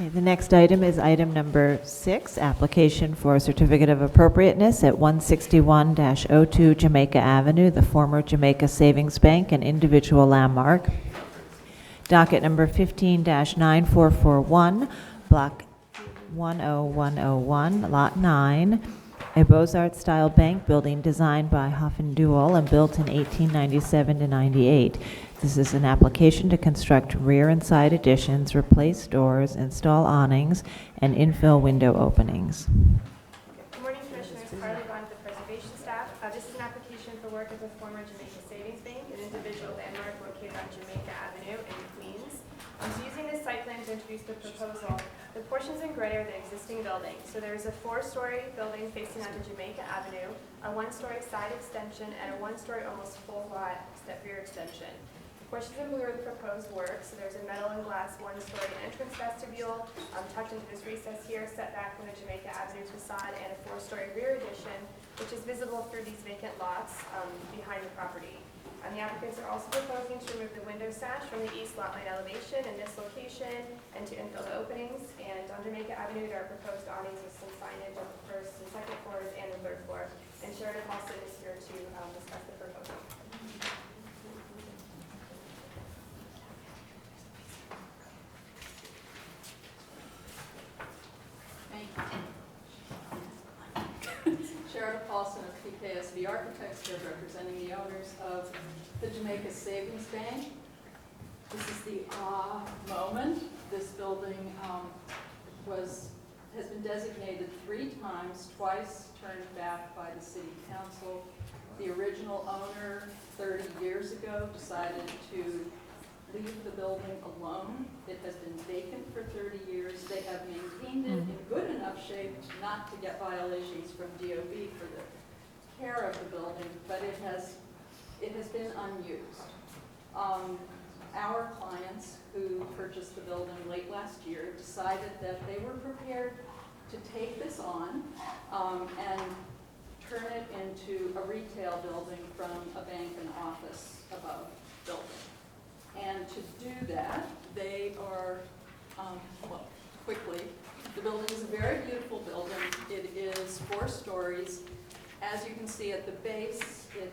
Okay, the next item is item number 6, application for a certificate of appropriateness at 161-02 Jamaica Avenue, the former Jamaica Savings Bank, an individual landmark. Docket number 15-9441, block 10101, lot 9, a Beaux-Arts-style bank building designed by Huff and Duell and built in 1897 to 98. This is an application to construct rear and side additions, replace doors, install awnings, and infill window openings. Good morning, Commissioners. Carly Bond, the Preservation Staff. This is an application for work at the former Jamaica Savings Bank, an individual landmark located on Jamaica Avenue in Queens. So using this site plan to introduce the proposal, the portions in gray are the existing building. So there is a 4-story building facing onto Jamaica Avenue, a 1-story side extension, and a 1-story almost full lot rear extension. Portions in blue are the proposed work, so there's a metal and glass 1-story entrance vestibule tucked into this recess here, set back from the Jamaica Avenue facade, and a 4-story rear addition, which is visible through these vacant lots behind the property. And the applicants are also proposing to remove the window sash from the east lot line elevation in this location and to infill the openings. And on Jamaica Avenue, there are proposed awnings with some signage on the first and second floors and the third floor. And Sheridan Paulson is here to discuss the proposal. Sheridan Paulson of PKSV Architects here representing the owners of the Jamaica Savings Bank. This is the moment. This building has been designated 3 times, twice turned back by the City Council. The original owner 30 years ago decided to leave the building alone. It has been vacant for 30 years. They have maintained it in good enough shape not to get violations from DOB for the care of the building, but it has been unused. Our clients who purchased the building late last year decided that they were prepared to take this on and turn it into a retail building from a bank and office above building. And to do that, they are, quickly, the building is a very beautiful building. It is 4 stories. As you can see at the base, it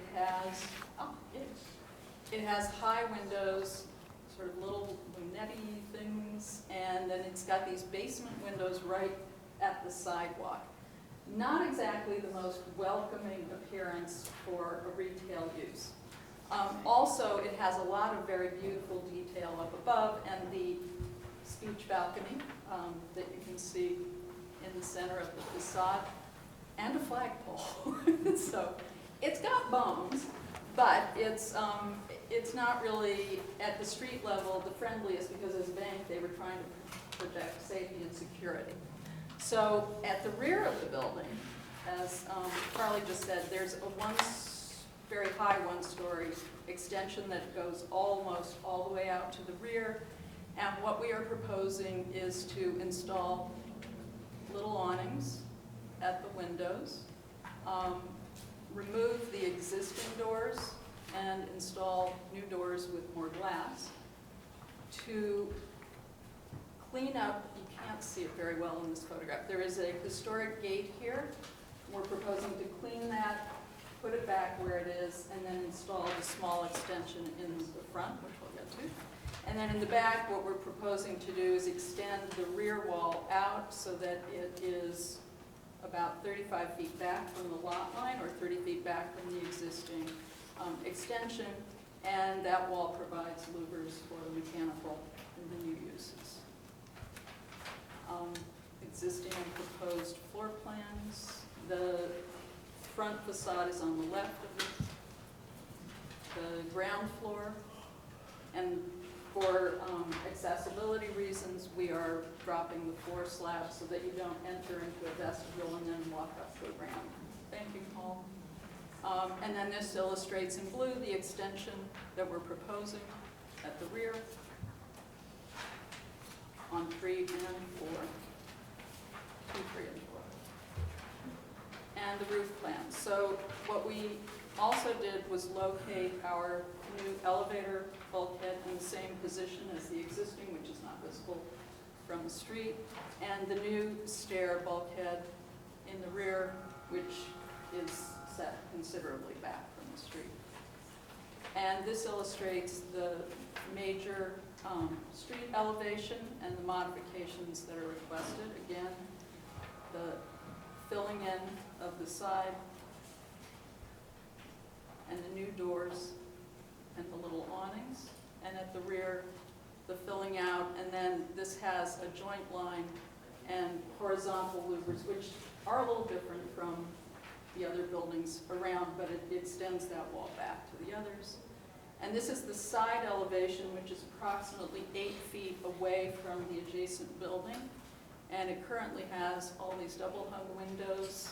has high windows, sort of little lunette-y things, and then it's got these basement windows right at the sidewalk. Not exactly the most welcoming appearance for a retail use. Also, it has a lot of very beautiful detail up above, and the speech balcony that you can see in the center of the facade, and a flagpole. So it's got bones, but it's not really at the street level the friendliest, because as a bank they were trying to project safety and security. So at the rear of the building, as Carly just said, there's a very high 1-story extension that goes almost all the way out to the rear. And what we are proposing is to install little awnings at the windows, remove the existing doors and install new doors with more glass. To clean up, you can't see it very well in this photograph, there is a historic gate here. We're proposing to clean that, put it back where it is, and then install the small extension in the front, which we'll get to. And then in the back, what we're proposing to do is extend the rear wall out so that it is about 35 feet back from the lot line, or 30 feet back from the existing extension, and that wall provides louvers for the mechanical and the new uses. Existing and proposed floor plans. The front facade is on the left of the ground floor, and for accessibility reasons, we are dropping the floor slab so that you don't enter into a vestibule and then walk up to a ramp. Banking hall. And then this illustrates in blue the extension that we're proposing at the rear on 3 and 4. 2, 3, and 4. And the roof plan. So what we also did was locate our new elevator bulkhead in the same position as the existing, which is not visible from the street, and the new stair bulkhead in the rear, which is set considerably back from the street. And this illustrates the major street elevation and the modifications that are requested. Again, the filling in of the side and the new doors and the little awnings. And at the rear, the filling out, and then this has a joint line and horizontal louvers, which are a little different from the other buildings around, but it extends that wall back to the others. And this is the side elevation, which is approximately 8 feet away from the adjacent building. And it currently has all these double hung windows.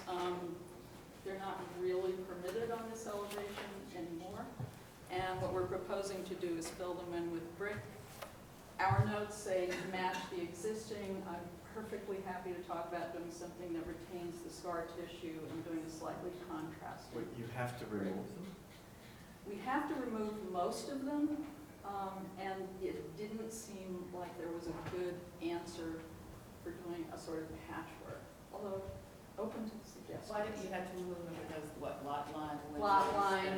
They're not really permitted on this elevation anymore. And what we're proposing to do is fill them in with brick. Our notes say match the existing. I'm perfectly happy to talk about doing something that retains the scar tissue and doing a slightly contrasted. Wait, you have to remove them? We have to remove most of them, and it didn't seem like there was a good answer for doing a sort of patchwork, although open to suggestions. Why did you have to remove them? Because what, lot line? Lot line,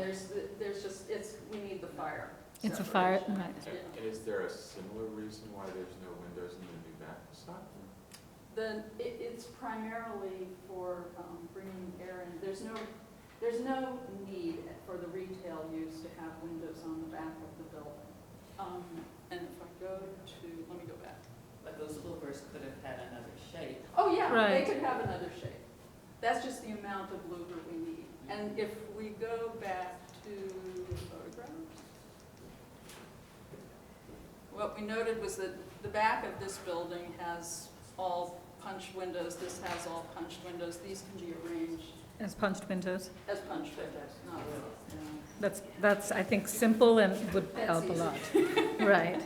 there's just, we need the fire. It's a fire, separation. right. Yeah. And is there a similar reason why there's no windows in the new back facade? It's primarily for bringing air in. There's no need for the retail use to have windows on the back of the building. And if I go to, let me go back. But those louvers could have had another shape. Oh, yeah, Right. they could have another shape. That's just the amount of louver we need. And if we go back to the photographs, what we noted was that the back of this building has all punched windows. This has all punched windows. These can be arranged As punched windows. as punched windows, not That's, I think, simple and would That's help a easy. lot. Right.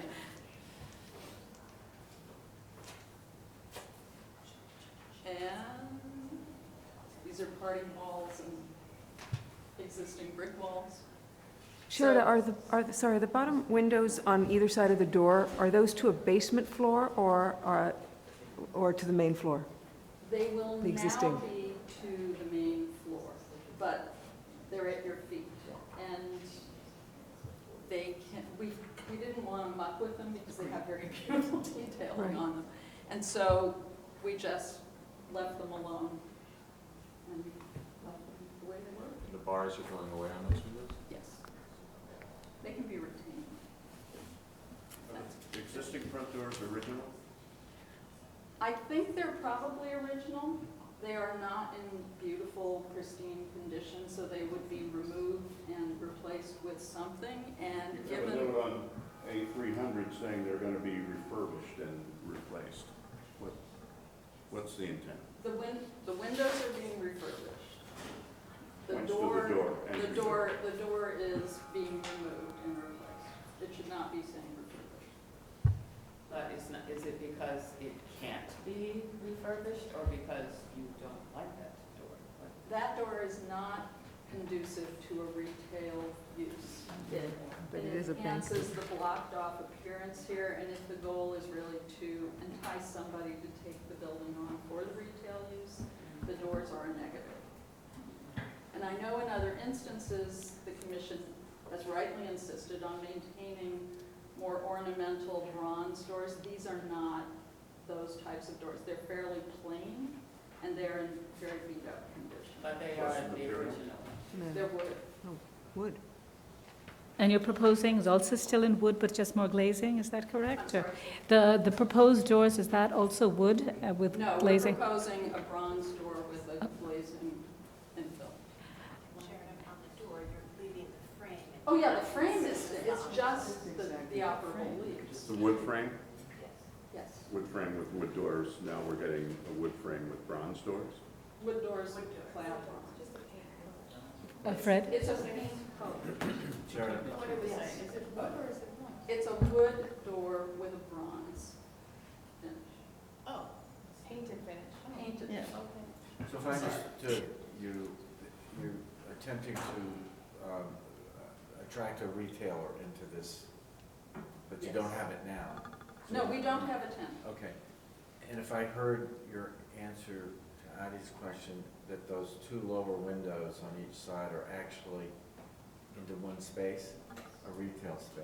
And these are parting walls and existing brick walls. Sherida, So- are the bottom windows on either side of the door, are those to a basement floor or to the main floor? They will The now existing. be to the main floor, but they're at your feet. And they can, we didn't want to muck with them because they have very beautiful detailing Right. on them. And so we just left them alone and left them the way they were. And the bars are going away on those windows? Yes. They can be retained. The existing front doors original? I think they're probably original. They are not in beautiful, pristine condition, so they would be removed and replaced with something. And You have a given, note on A300 saying they're going to be refurbished and replaced. What's the intent? the windows are being refurbished. The Points to door, the door. the door, the door is being removed and replaced. It should not be saying refurbished. But is it because it can't be refurbished or because you don't like that door? That door is not conducive to a retail use. But it is a bank. enhances the blocked off appearance here, and if the goal is really to entice somebody to take the building on for the retail use, the doors are a negative. And I know in other instances, the commission has rightly insisted on maintaining more ornamental bronze doors. These are not those types of doors. They're fairly plain, and they're in very beat up condition. But they What's are the the material? original. They're wood. Wood. And you're proposing is also still in wood, but just more glazing, is that I'm correct? sorry. The proposed doors, is that also wood with No, we're glazing? proposing a bronze door with a glazing infill. Sharon, on the door, you're leaving the frame. Oh, yeah, the frame is, it's just the operable leaves. The wood frame? Yes. Wood frame with wood doors. Now we're getting a wood frame with bronze doors? Wood doors, clad bronze. Fred? It's a paint color. Sharon, What are we saying? Is it wood or is it bronze? It's a wood door with a bronze finish. Oh, painted finish. Painted. Yeah. Okay. so if I understood, you're attempting to attract a retailer into this, but you don't have it now. No, we don't have a tent. Okay, And if I heard your answer to Addie's question, that those two lower windows on each side are actually into one space, a retail space?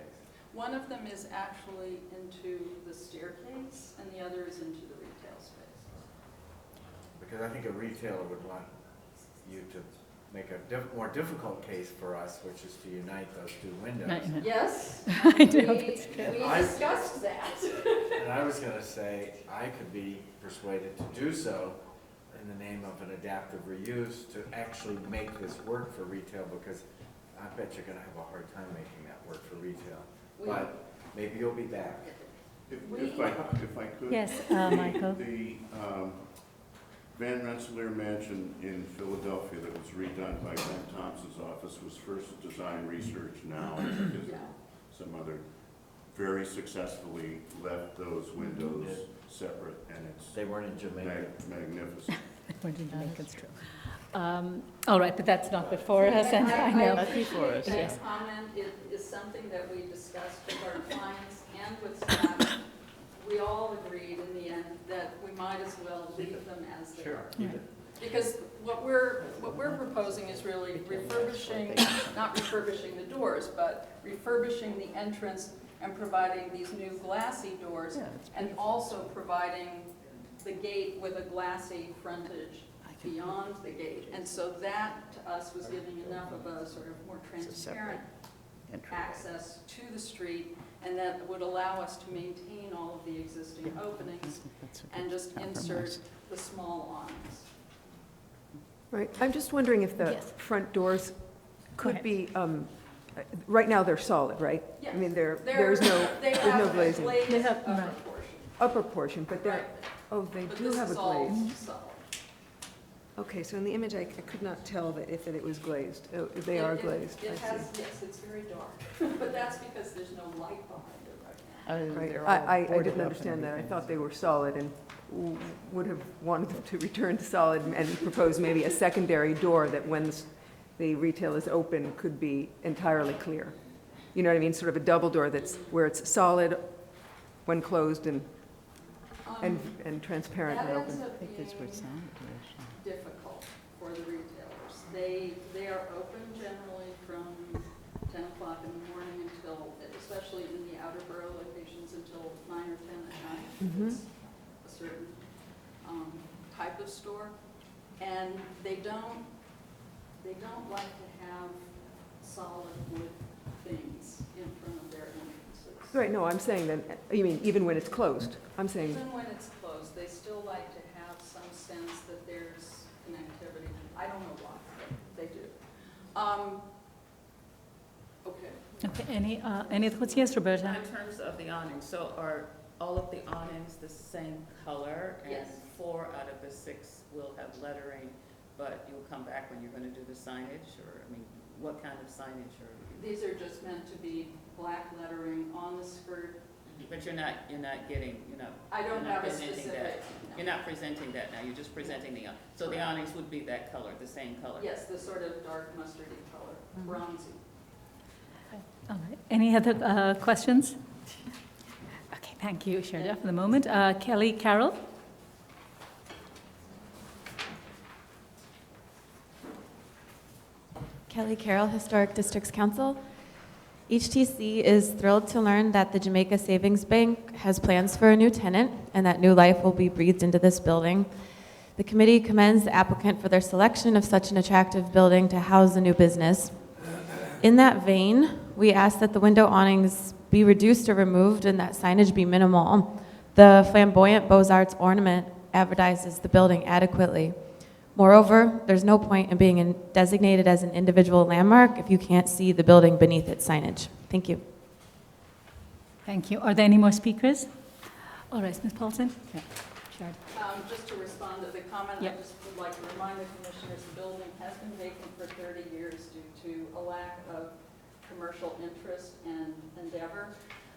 One of them is actually into the staircase, and the other is into the retail space. Because I think a retailer would want you to make a more difficult case for us, which is to unite those two windows. Yes, I know, we that's true. discussed that. And I was gonna say, I could be persuaded to do so in the name of an adaptive reuse to actually make this work for retail, because I bet you're gonna have a hard time making that work for retail. But maybe you'll be back. If I could. Yes, Michael. The Van Rensselaer Mansion in Philadelphia that was redone by Ben Thompson's office was first design research. Now, I think is some other, very successfully left those windows separate, and it's They weren't in Jamaica. magnificent. It's true. All right, but that's not before us, and I know. That's before us, yeah. That comment is something that we discussed with our clients and with staff. We all agreed in the end that we might as well leave them as they are. Keep it. Because what we're proposing is really refurbishing, not refurbishing the doors, but refurbishing the entrance and providing these new glassy doors, and also providing the gate with a glassy frontage beyond the gate. And so that, to us, was giving enough of a sort of more transparent access to the street, and that would allow us to maintain all of the existing openings and just insert the small awnings. Right, I'm just wondering if the Yes. front doors Go could ahead. be, right now they're solid, right? Yes. I mean, there's They no have a glazing. glazed They have- upper right. portion. Upper portion, but they're, Right. oh, they But do this have a is all glaze. solid. Okay, so in the image, I could not tell that if it was glazed. Oh, they are glazed, It I see. has, yes, it's very dark, but that's because there's no light behind it right now. Right. I didn't understand that. I thought they were solid and would have wanted them to return to solid and propose maybe a secondary door that when the retail is open could be entirely clear. You know what I mean? Sort of a double door that's, where it's solid when closed and transparent when That open. ends up being difficult for the retailers. They are open generally from 10 o'clock in the morning until, especially in the outer borough locations, until 9 or 10 at night. Mhm. It's a certain type of store. And they don't like to have solid wood things in front of their entrances. Right, no, I'm saying that, you mean even when it's closed? I'm saying, Even when it's closed, they still like to have some sense that there's connectivity. I don't know why, but they do. Okay. Okay, any other thoughts? Yes, Roberta? In terms of the awnings, so are all of the awnings the same color? Yes. And 4 out of the 6 will have lettering, but you'll come back when you're going to do the signage? Or, I mean, what kind of signage are you? These are just meant to be black lettering on the skirt. But you're not getting, I don't You're not have a presenting specific. you're not presenting that now, you're just presenting so the awnings would be that color, the same color? Yes, the sort of dark mustardy color, bronzy. All right. Any other questions? Okay, thank you, Sharda, for the moment. Kelly Carroll? Kelly Carroll, Historic Districts Council. HTC is thrilled to learn that the Jamaica Savings Bank has plans for a new tenant and that new life will be breathed into this building. The committee commends the applicant for their selection of such an attractive building to house the new business. In that vein, we ask that the window awnings be reduced or removed and that signage be minimal. The flamboyant Beaux-Arts ornament advertises the building adequately. Moreover, there's no point in being designated as an individual landmark if you can't see the building beneath its signage. Thank you. Thank you. Are there any more speakers? All right, Ms. Paulson? Yeah. Sharda. Just to respond to the comment, Yeah. I just would like to remind the commissioners the building has been vacant for 30 years due to a lack of commercial interest and endeavor.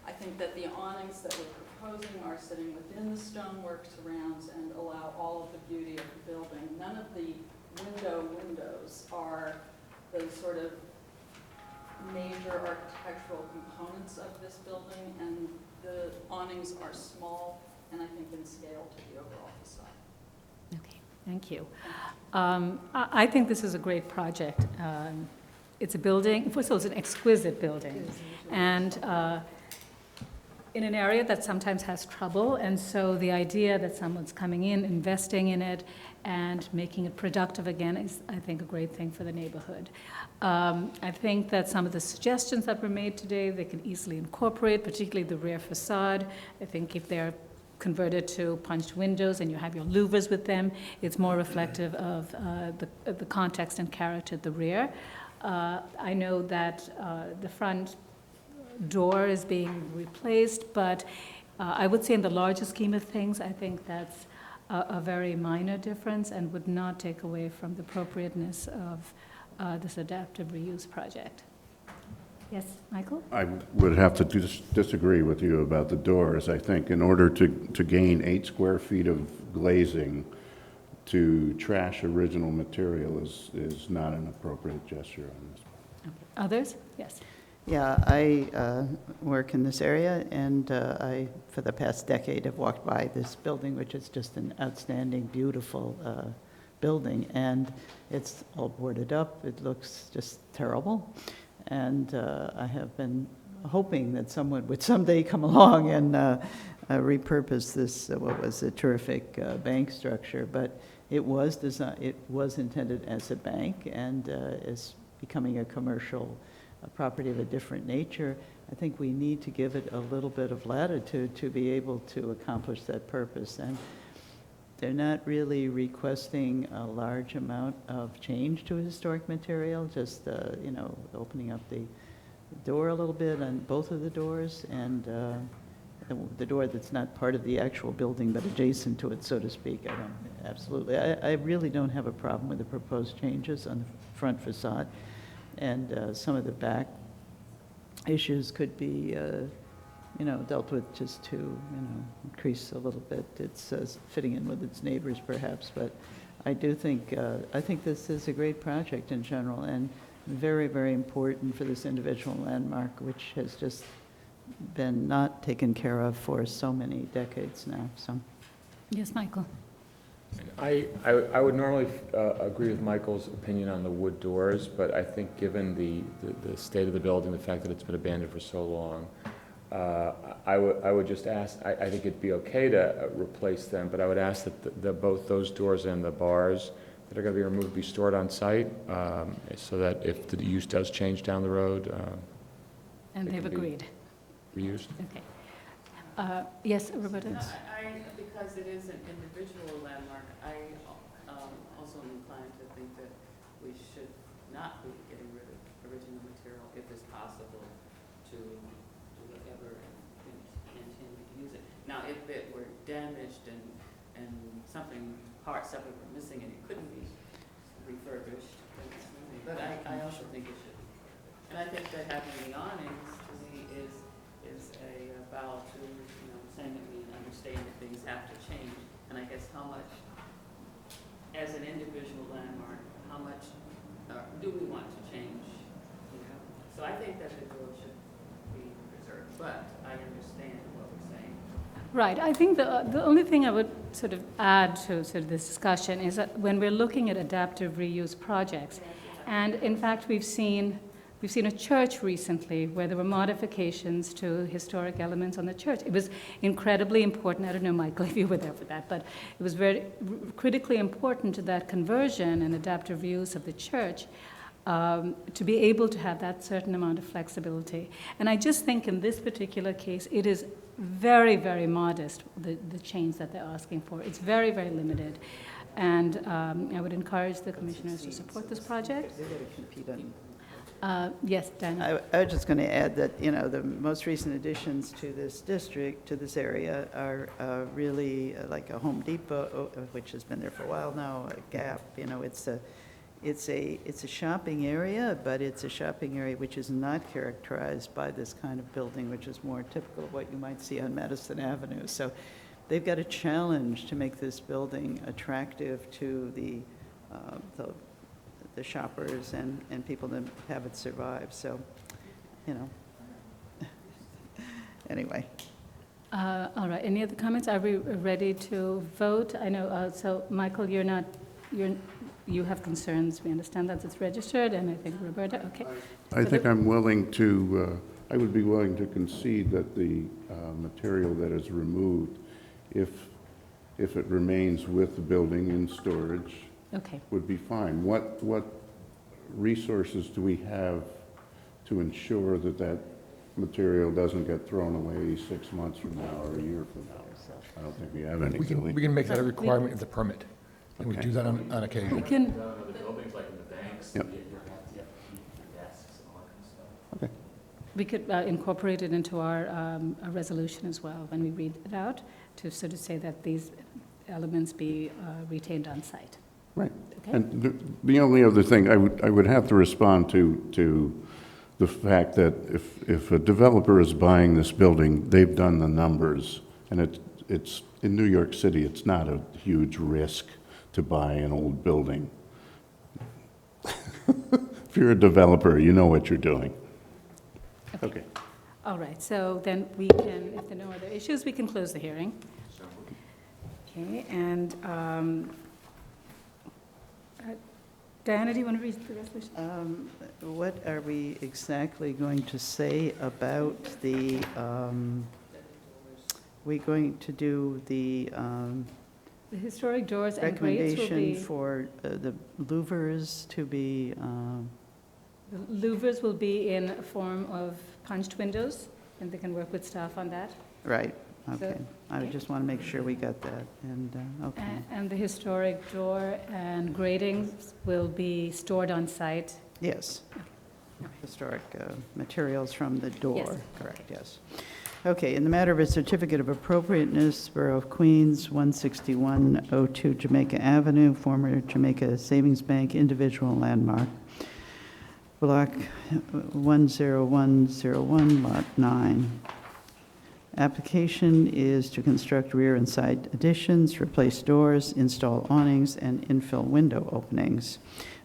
I think that the awnings that we're proposing are sitting within the stonework surrounds and allow all of the beauty of the building. None of the windows are the sort of major architectural components of this building, and the awnings are small and I think in scale to the overall facade. Okay, thank you. I think this is a great project. It's a building, first of all, it's an exquisite building, and in an area that sometimes has trouble, and so the idea that someone's coming in, investing in it, and making it productive again is, I think, a great thing for the neighborhood. I think that some of the suggestions that were made today, they can easily incorporate, particularly the rear facade. I think if they're converted to punched windows and you have your louvers with them, it's more reflective of the context and character at the rear. I know that the front door is being replaced, but I would say in the larger scheme of things, I think that's a very minor difference and would not take away from the appropriateness of this adaptive reuse project. Yes, Michael? I would have to disagree with you about the doors. I think in order to gain 8 square feet of glazing, to trash original material is not an appropriate gesture on this. Okay. Others? Yes. Yeah, I work in this area, and I, for the past decade, have walked by this building, which is just an outstanding, beautiful building, and it's all boarded up. It looks just terrible, and I have been hoping that someone would someday come along and repurpose this, what was a terrific bank structure, but it was intended as a bank and is becoming a commercial property of a different nature. I think we need to give it a little bit of latitude to be able to accomplish that purpose. And they're not really requesting a large amount of change to a historic material, just, you know, opening up the door a little bit on both of the doors, and the door that's not part of the actual building but adjacent to it, so to speak. Absolutely. I really don't have a problem with the proposed changes on the front facade. And some of the back issues could be, you know, dealt with just to, you know, increase a little bit. It's fitting in with its neighbors, perhaps. But I do think, I think this is a great project in general, and very, very important for this individual landmark, which has just been not taken care of for so many decades now. So, Yes, Michael. I would normally agree with Michael's opinion on the wood doors, but I think given the state of the building, the fact that it's been abandoned for so long, I would just ask, I think it'd be okay to replace them, but I would ask that both those doors and the bars that are going to be removed be stored on site, so that if the use does change down the road, And It they've can be agreed. reused. Okay. Yes, Roberta? Because it is an individual landmark, I also am inclined to think that we should not be getting rid of original material if it's possible to do whatever and continue to use it. Now, if it were damaged and parts of it were missing and it couldn't be refurbished, but I also think it should be. And I think that having the awnings to me is a bow to, you know, saying that we understand that things have to change. And I guess how much, as an individual landmark, how much do we want to change? You know? So I think that the door should be preserved, but I understand what we're saying. Right. I think the only thing I would sort of add to sort of this discussion is that when we're looking at adaptive reuse projects, and in fact we've seen a church recently where there were modifications to historic elements on the church. It was incredibly important. I don't know, Michael, if you were there for that, but it was very critically important to that conversion and adaptive reuse of the church to be able to have that certain amount of flexibility. And I just think in this particular case, it is very, very modest, the change that they're asking for. It's very, very limited. And I would encourage the commissioners to support this project. they're going to compete on. Yes, Dana. I was just going to add that, you know, the most recent additions to this district, to this area, are really like a Home Depot, which has been there for a while now, a Gap. You know, it's a shopping area, but it's a shopping area which is not characterized by this kind of building, which is more typical of what you might see on Madison Avenue. So they've got a challenge to make this building attractive to the shoppers and people that have it survive. So, you know, anyway. All right, any other comments? Are we ready to vote? I know, so Michael, you have concerns. We understand that it's registered, and I think Roberta, okay. I think I'm willing to, I would be willing to concede that the material that is removed, if it remains with the building in storage, Okay. would be fine. What resources do we have to ensure that that material doesn't get thrown away 6 months from now or a year from now? I don't think we have any, do we? We can make that a requirement of the permit, and we Okay. do that on We occasion. can, The buildings, like in the banks, Yep. you have to keep your desks and all that kind of stuff. we could incorporate it into our resolution as well, when we read it out, to sort of say that these elements be retained on site. Right. Okay? And the only other thing, I would have to respond to the fact that if a developer is buying this building, they've done the numbers, and it's in New York City, it's not a huge risk to buy an old building. If you're a developer, you know what you're doing. Okay. All right, so then we can, if there are no other issues, we can close the hearing. Okay, and Diana, do you want to read the resolution? What are we exactly going to say about the, we going to do the The historic doors and grates will recommendation be, for the louvers to be, the louvers will be in a form of punched windows, and they can work with staff on that. right, So, okay. I okay. just want to make sure we got that, and, okay. And the historic door and gratings will be stored on site. Yes. Okay. Historic materials from the door, Yes. correct, yes. Okay, in the matter of a certificate of appropriateness, Borough of Queens, 16102 Jamaica Avenue, former Jamaica Savings Bank, individual landmark, block 10101, lot 9. Application is to construct rear and side additions, replace doors, install awnings, and infill window openings.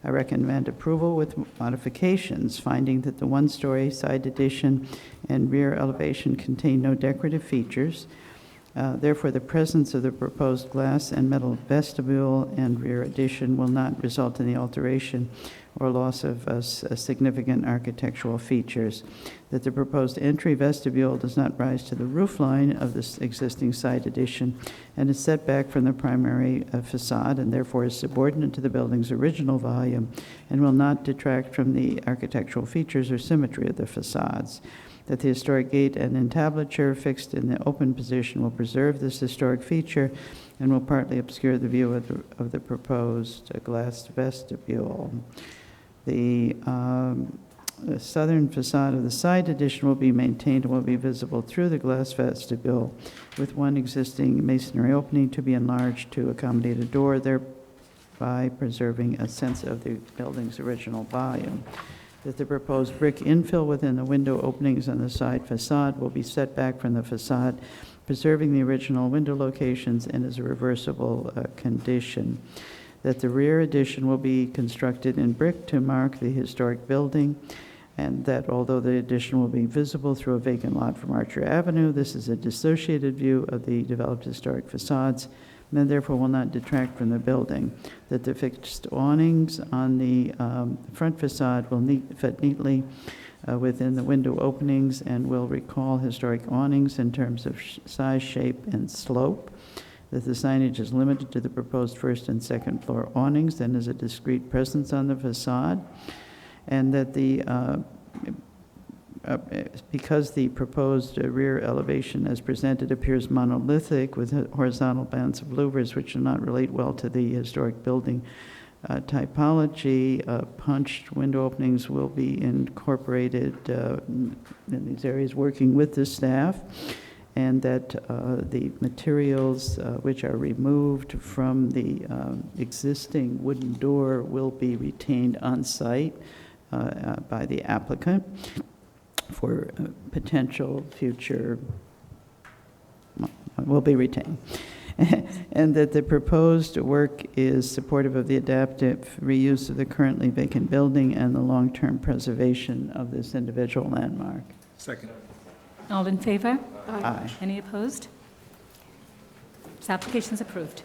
I recommend approval with modifications, finding that the one-story side addition and rear elevation contain no decorative features. Therefore, the presence of the proposed glass and metal vestibule and rear addition will not result in the alteration or loss of significant architectural features. That the proposed entry vestibule does not rise to the roof line of this existing side addition and is set back from the primary facade, and therefore is subordinate to the building's original volume and will not detract from the architectural features or symmetry of the facades. That the historic gate and entablature fixed in the open position will preserve this historic feature and will partly obscure the view of the proposed glass vestibule. The southern facade of the side addition will be maintained and will be visible through the glass vestibule, with one existing masonry opening to be enlarged to accommodate a door, thereby preserving a sense of the building's original volume. That the proposed brick infill within the window openings on the side facade will be set back from the facade, preserving the original window locations and is a reversible condition. That the rear addition will be constructed in brick to mark the historic building, and that although the addition will be visible through a vacant lot from Archer Avenue, this is a dissociated view of the developed historic facades, and therefore will not detract from the building. That the fixed awnings on the front facade will fit neatly within the window openings and will recall historic awnings in terms of size, shape, and slope. That the signage is limited to the proposed first and second floor awnings and is a discrete presence on the facade. And that the because the proposed rear elevation as presented appears monolithic with horizontal bands of louvers which do not relate well to the historic building typology, punched window openings will be incorporated in these areas working with the staff, and that the materials which are removed from the existing wooden door will be retained on site by the applicant for potential future, will be retained. And that the proposed work is supportive of the adaptive reuse of the currently vacant building and the long-term preservation of this individual landmark. Second. All in favor? Aye. Any opposed? This application is approved.